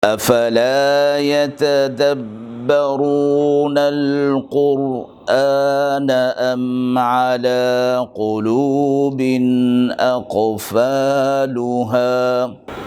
أفلا يتدبرون القرآن أم على قلوب أقفالها।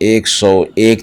101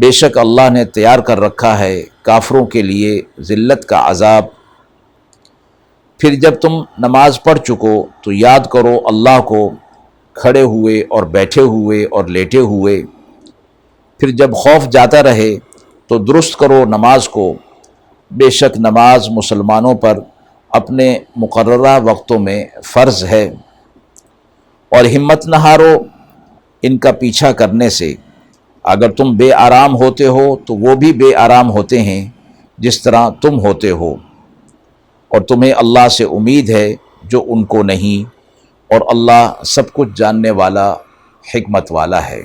بے شک اللہ نے تیار کر رکھا ہے کافروں کے لیے ذلت کا عذاب۔ پھر جب تم نماز پڑھ چکو تو یاد کرو اللہ کو کھڑے ہوئے اور بیٹھے ہوئے اور لیٹے ہوئے۔ پھر جب خوف جاتا رہے تو درست کرو نماز کو، بے شک نماز مسلمانوں پر اپنے مقررہ وقتوں میں فرض ہے۔ اور ہمت نہ ہارو ان کا پیچھا کرنے سے، اگر تم بے آرام ہوتے ہو تو وہ بھی بے آرام ہوتے ہیں جس طرح تم ہوتے ہو، اور تمہیں اللہ سے امید ہے جو ان کو نہیں، اور اللہ سب کچھ جاننے والا حکمت والا ہے۔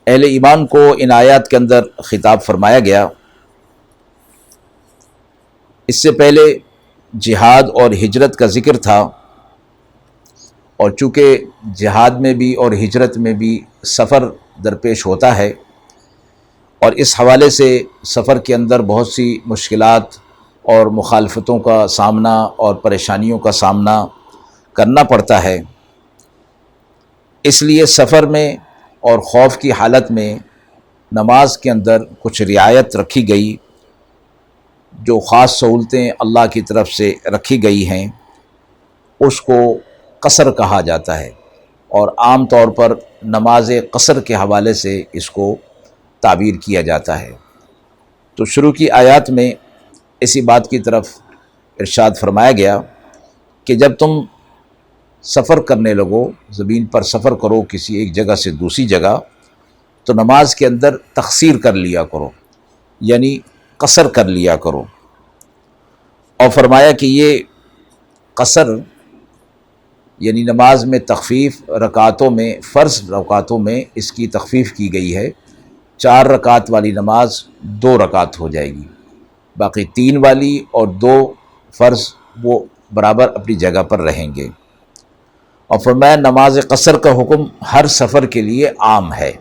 اہل ایمان کو ان آیات کے اندر خطاب فرمایا گیا۔ اس سے پہلے جہاد اور ہجرت کا ذکر تھا، اور چونکہ جہاد میں بھی اور ہجرت میں بھی سفر درپیش ہوتا ہے، اور اس حوالے سے سفر کے اندر بہت سی مشکلات اور مخالفتوں کا سامنا اور پریشانیوں کا سامنا کرنا پڑتا ہے، اس لیے سفر میں اور خوف کی حالت میں نماز کے اندر کچھ رعایت رکھی گئی، جو خاص سہولتیں اللہ کی طرف سے رکھی گئی ہیں اس کو قصر کہا جاتا ہے، اور عام طور پر نماز قصر کے حوالے سے اس کو تعبیر کیا جاتا ہے۔ تو شروع کی آیات میں اسی بات کی طرف ارشاد فرمایا گیا کہ جب تم سفر کرنے لگو، زمین پر سفر کرو کسی ایک جگہ سے دوسری جگہ، تو نماز کے اندر تقصیر کر لیا کرو، یعنی قصر کر لیا کرو۔ اور فرمایا کہ یہ قصر یعنی نماز میں تخفیف، رکعتوں میں، فرض رکعتوں میں اس کی تخفیف کی گئی ہے۔ 4 رکعت والی نماز 2 رکعت ہو جائے گی، باقی 3 والی اور 2 فرض وہ برابر اپنی جگہ پر رہیں گے۔ اور فرمایا نماز قصر کا حکم ہر سفر کے لیے عام ہے،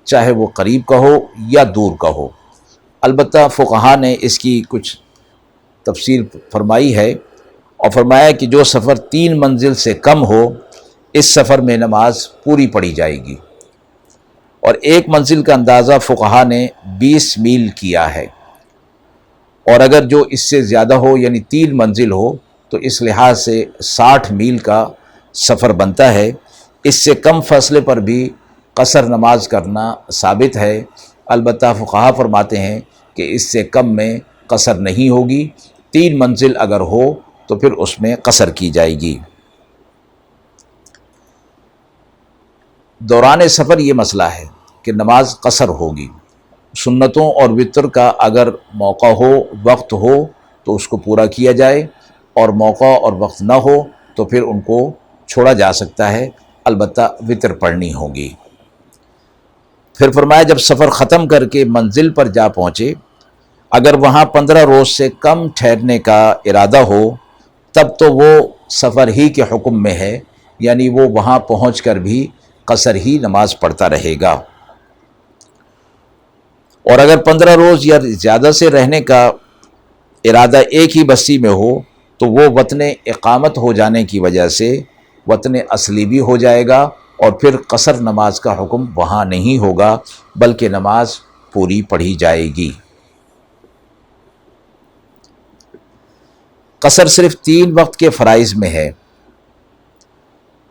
چاہے وہ قریب کا ہو یا دور کا ہو۔ البتہ فقہا نے اس کی کچھ تفصیل فرمائی ہے، اور فرمایا کہ جو سفر 3 منزل سے کم ہو اس سفر میں نماز پوری پڑھی جائے گی، اور 1 منزل کا اندازہ فقہا نے 20 میل کیا ہے، اور اگر جو اس سے زیادہ ہو یعنی 3 منزل ہو تو اس لحاظ سے 60 میل کا سفر بنتا ہے۔ اس سے کم فاصلے پر بھی قصر نماز کرنا ثابت ہے، البتہ فقہا فرماتے ہیں کہ اس سے کم میں قصر نہیں ہوگی، 3 منزل اگر ہو تو پھر اس میں قصر کی جائے گی۔ دوران سفر یہ مسئلہ ہے کہ نماز قصر ہوگی، سنتوں اور وتر کا اگر موقع ہو، وقت ہو تو اس کو پورا کیا جائے، اور موقع اور وقت نہ ہو تو پھر ان کو چھوڑا جا سکتا ہے، البتہ وتر پڑھنی ہوگی۔ پھر فرمایا جب سفر ختم کر کے منزل پر جا پہنچے، اگر وہاں 15 روز سے کم ٹھہرنے کا ارادہ ہو تب تو وہ سفر ہی کے حکم میں ہے، یعنی وہ وہاں پہنچ کر بھی قصر ہی نماز پڑھتا رہے گا۔ اور اگر 15 روز یا زیادہ سے رہنے کا ارادہ ایک ہی بستی میں ہو تو وہ وطن اقامت ہو جانے کی وجہ سے وطن اصلی بھی ہو جائے گا، اور پھر قصر نماز کا حکم وہاں نہیں ہوگا بلکہ نماز پوری پڑھی جائے گی۔ قصر صرف 3 وقت کے فرائض میں ہے،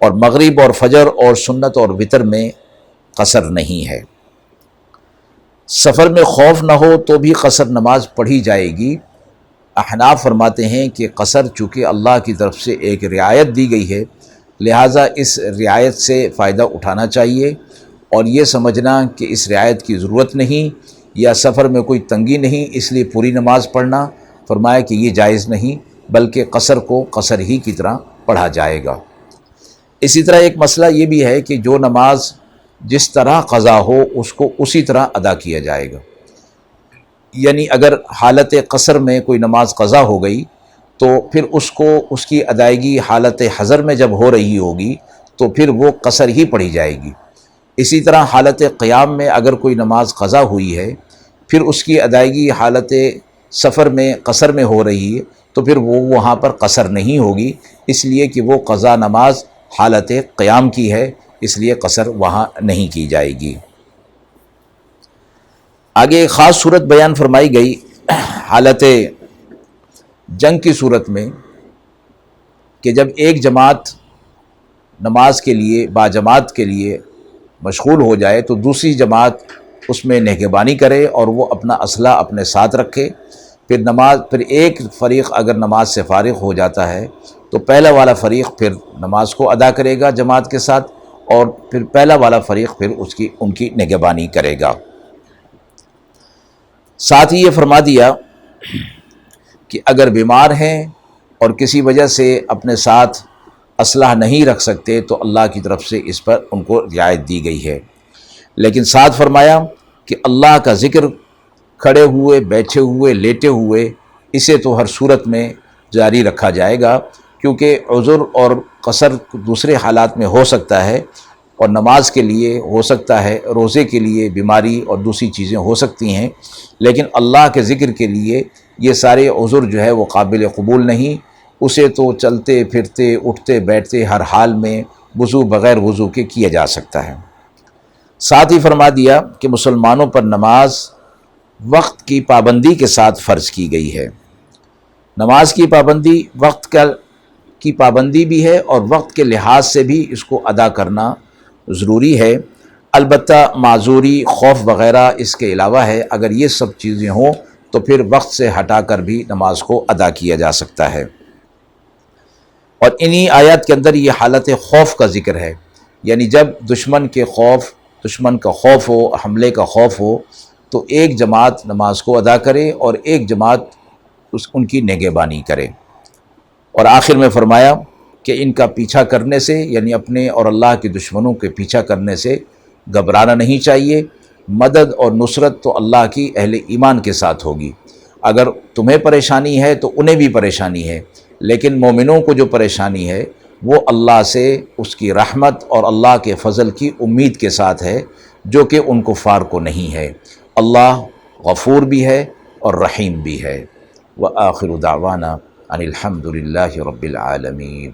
اور مغرب اور فجر اور سنت اور وتر میں قصر نہیں ہے۔ سفر میں خوف نہ ہو تو بھی قصر نماز پڑھی جائے گی۔ احناف فرماتے ہیں کہ قصر چونکہ اللہ کی طرف سے ایک رعایت دی گئی ہے، لہٰذا اس رعایت سے فائدہ اٹھانا چاہیے، اور یہ سمجھنا کہ اس رعایت کی ضرورت نہیں یا سفر میں کوئی تنگی نہیں اس لیے پوری نماز پڑھنا، فرمایا کہ یہ جائز نہیں، بلکہ قصر کو قصر ہی کی طرح پڑھا جائے گا۔ اسی طرح ایک مسئلہ یہ بھی ہے کہ جو نماز جس طرح قضا ہو اس کو اسی طرح ادا کیا جائے گا، یعنی اگر حالت قصر میں کوئی نماز قضا ہو گئی تو پھر اس کی ادائیگی حالت حضر میں جب ہو رہی ہوگی تو پھر وہ قصر ہی پڑھی جائے گی۔ اسی طرح حالت قیام میں اگر کوئی نماز قضا ہوئی ہے پھر اس کی ادائیگی حالت سفر میں قصر میں ہو رہی ہے تو پھر وہ وہاں پر قصر نہیں ہوگی، اس لیے کہ وہ قضا نماز حالت قیام کی ہے، اس لیے قصر وہاں نہیں کی جائے گی۔ آگے ایک خاص صورت بیان فرمائی گئی حالت جنگ کی صورت میں کہ جب ایک جماعت نماز کے لیے باجماعت کے لیے مشغول ہو جائے تو دوسری جماعت اس میں نگہبانی کرے اور وہ اپنا اسلحہ اپنے ساتھ رکھے، پھر ایک فریق اگر نماز سے فارغ ہو جاتا ہے تو پہلا والا فریق پھر نماز کو ادا کرے گا جماعت کے ساتھ، اور پھر پہلا والا فریق پھر ان کی نگہبانی کرے گا۔ ساتھ ہی یہ فرما دیا کہ اگر بیمار ہیں اور کسی وجہ سے اپنے ساتھ اسلحہ نہیں رکھ سکتے تو اللہ کی طرف سے اس پر ان کو رعایت دی گئی ہے، لیکن ساتھ فرمایا کہ اللہ کا ذکر کھڑے ہوئے، بیٹھے ہوئے، لیٹے ہوئے، اسے تو ہر صورت میں جاری رکھا جائے گا، کیونکہ عذر اور قصر دوسرے حالات میں ہو سکتا ہے، اور نماز کے لیے ہو سکتا ہے، روزے کے لیے، بیماری اور دوسری چیزیں ہو سکتی ہیں، لیکن اللہ کے ذکر کے لیے یہ سارے عذر جو ہے وہ قابل قبول نہیں، اسے تو چلتے پھرتے اٹھتے بیٹھتے ہر حال میں وضو بغیر وضو کے کیا جا سکتا ہے۔ ساتھ ہی فرما دیا کہ مسلمانوں پر نماز وقت کی پابندی کے ساتھ فرض کی گئی ہے۔ نماز کی پابندی وقت کی پابندی بھی ہے اور وقت کے لحاظ سے بھی اس کو ادا کرنا ضروری ہے، البتہ معذوری، خوف وغیرہ اس کے علاوہ ہے، اگر یہ سب چیزیں ہوں تو پھر وقت سے ہٹا کر بھی نماز کو ادا کیا جا سکتا ہے۔ اور انہی آیات کے اندر یہ حالت خوف کا ذکر ہے، یعنی جب دشمن کا خوف ہو، حملے کا خوف ہو، تو ایک جماعت نماز کو ادا کرے اور ایک جماعت ان کی نگہبانی کرے۔ اور آخر میں فرمایا کہ ان کا پیچھا کرنے سے، یعنی اپنے اور اللہ کے دشمنوں کے پیچھا کرنے سے گھبرانا نہیں چاہیے، مدد اور نصرت تو اللہ کی اہل ایمان کے ساتھ ہوگی۔ اگر تمہیں پریشانی ہے تو انہیں بھی پریشانی ہے، لیکن مومنوں کو جو پریشانی ہے وہ اللہ سے اس کی رحمت اور اللہ کے فضل کی امید کے ساتھ ہے، جو کہ ان کفار کو نہیں ہے۔ اللہ غفور بھی ہے اور رحیم بھی ہے۔ وآخر دعوانا ان الحمد للہ رب العالمین۔